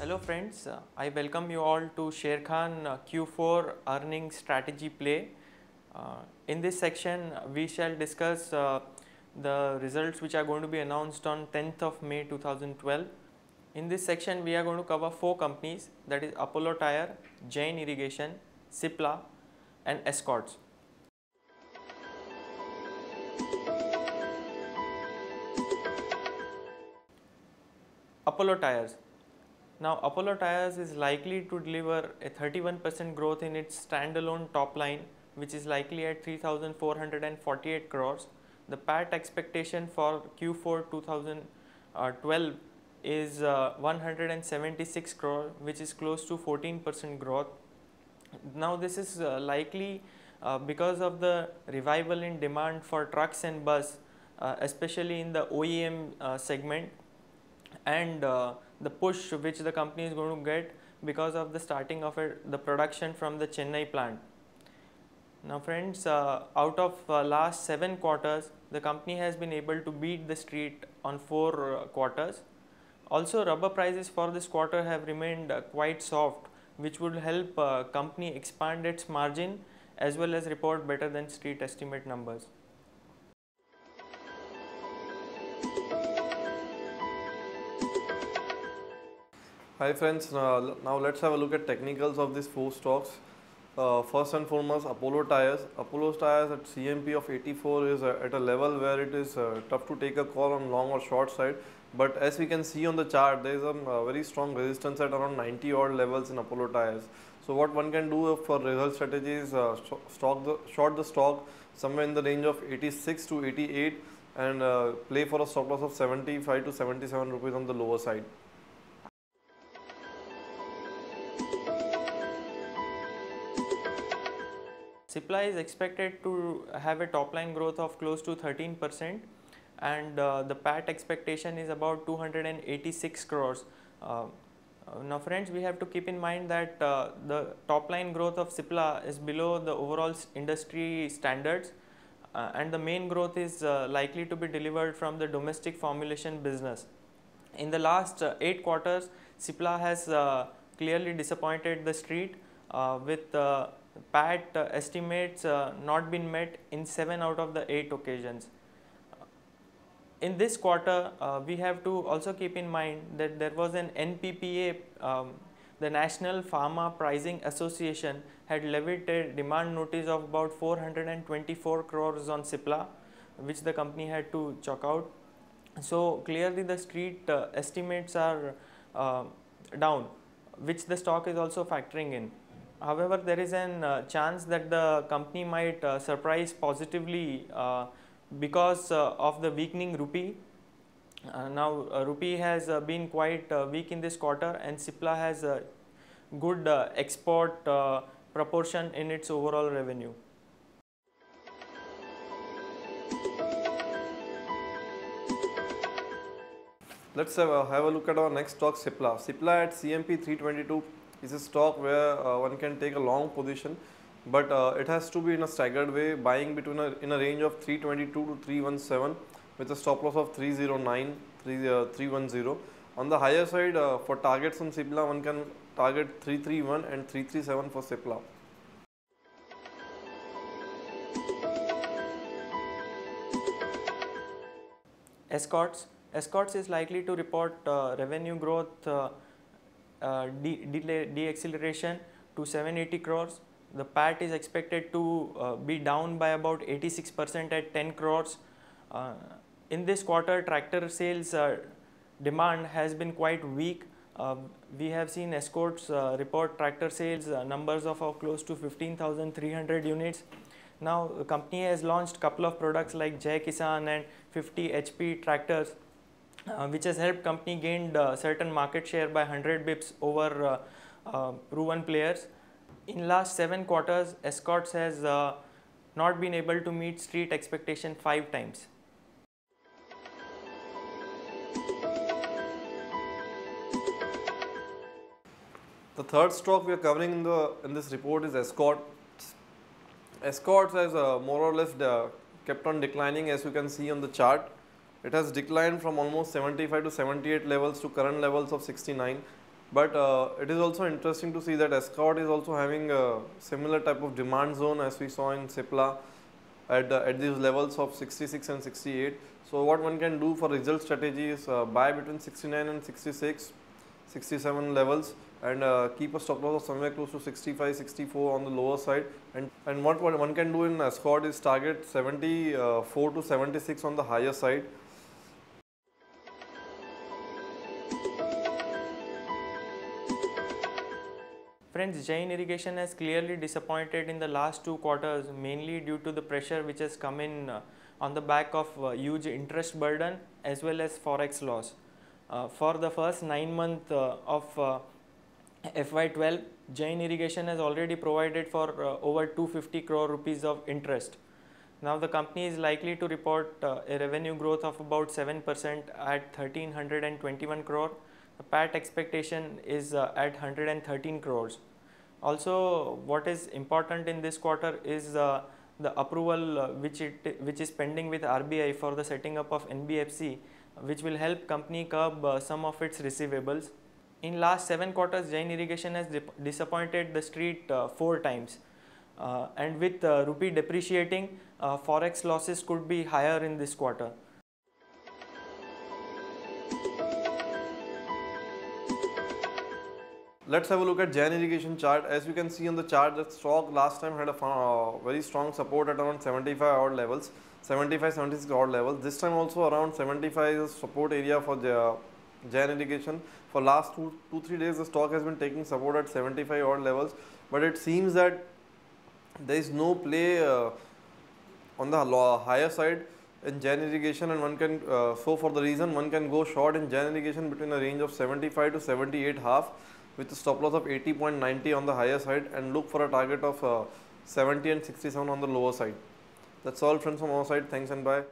Hello friends, I welcome you all to Sharekhan Q4 earnings strategy play. In this section we shall discuss the results which are going to be announced on 10th of May 2012. In this section we are going to cover 4 companies, that is Apollo Tyre, Jain Irrigation, Cipla and Escorts. Apollo Tyres. Now Apollo Tyres is likely to deliver a 31% growth in its standalone top line, which is likely at 3,448 crores. The PAT expectation for Q4 2012 is 176 crore, which is close to 14% growth. Now this is likely because of the revival in demand for trucks and bus, especially in the OEM segment, and the push which the company is going to get because of the starting of the production from the Chennai plant. Now friends, out of last 7 quarters, the company has been able to beat the street on 4 quarters. Also rubber prices for this quarter have remained quite soft, which would help company expand its margin as well as report better than street estimate numbers. Hi friends, now let's have a look at technicals of these 4 stocks. First and foremost, Apollo Tyres. Apollo Tyres at CMP of 84 is at a level where it is tough to take a call on long or short side. But as we can see on the chart, there is a very strong resistance at around 90 odd levels in Apollo Tyres. So what one can do for result strategy is short the stock somewhere in the range of 86 to 88 and play for a stop loss of 75 to 77 rupees on the lower side. Cipla is expected to have a top line growth of close to 13%, and the PAT expectation is about 286 crores. Now friends, we have to keep in mind that the top line growth of Cipla is below the overall industry standards, and the main growth is likely to be delivered from the domestic formulation business. In the last 8 quarters, Cipla has clearly disappointed the street with PAT estimates not been met in 7 out of the 8 occasions. In this quarter, we have to also keep in mind that there was an NPPA, the National Pharma Pricing Association had levied a demand notice of about 424 crores on Cipla, which the company had to chalk out. So clearly the street estimates are down, which the stock is also factoring in. However, there is a chance that the company might surprise positively because of the weakening rupee. Now rupee has been quite weak in this quarter, and Cipla has a good export proportion in its overall revenue. Let's have a look at our next stock, Cipla. Cipla at CMP 322 is a stock where one can take a long position, but it has to be in a staggered way, buying in a range of 322 to 317 with a stop loss of 309, 310. On the higher side, for targets on Cipla, one can target 331 and 337 for Cipla. Escorts is likely to report revenue growth deceleration to 780 crores. The PAT is expected to be down by about 86% at 10 crores. In this quarter, tractor sales demand has been quite weak. We have seen Escorts report tractor sales numbers of close to 15,300 units. Now the company has launched couple of products like Jai Kisan and 50 HP tractors, which has helped company gain certain market share by 100 bips over proven players. In last 7 quarters, Escorts has not been able to meet street expectation 5 times. The third stock we are covering in this report is Escorts. Escorts has more or less kept on declining, as you can see on the chart. It has declined from almost 75 to 78 levels to current levels of 69. But it is also interesting to see that Escort is also having a similar type of demand zone as we saw in Cipla at these levels of 66 and 68. So what one can do for result strategy is buy between 69 and 66, 67 levels, and keep a stop loss of somewhere close to 65, 64 on the lower side. And what one can do in Escort is target 74 to 76 on the higher side. Friends, Jain Irrigation has clearly disappointed in the last 2 quarters, mainly due to the pressure which has come in on the back of huge interest burden as well as forex loss. For the first 9 months of FY12, Jain Irrigation has already provided for over 250 crore rupees of interest. Now the company is likely to report a revenue growth of about 7% at 1321 crore. The PAT expectation is at 113 crores. Also, what is important in this quarter is the approval which is pending with RBI for the setting up of NBFC, which will help company curb some of its receivables. In last 7 quarters, Jain Irrigation has disappointed the street 4 times. And with rupee depreciating, forex losses could be higher in this quarter. Let's have a look at Jain Irrigation chart. As you can see on the chart, the stock last time had a very strong support at around 75 odd levels, 75, 76 odd levels. This time also around 75 is support area for the Jain Irrigation. For last 2-3 days, the stock has been taking support at 75 odd levels, but it seems that there is no play on the higher side in Jain Irrigation, and one can so for the reason one can go short in Jain Irrigation between a range of 75 to 78 half, with a stop loss of 80.90 on the higher side, and look for a target of 70 and 67 on the lower side. That's all friends from our side. Thanks and bye.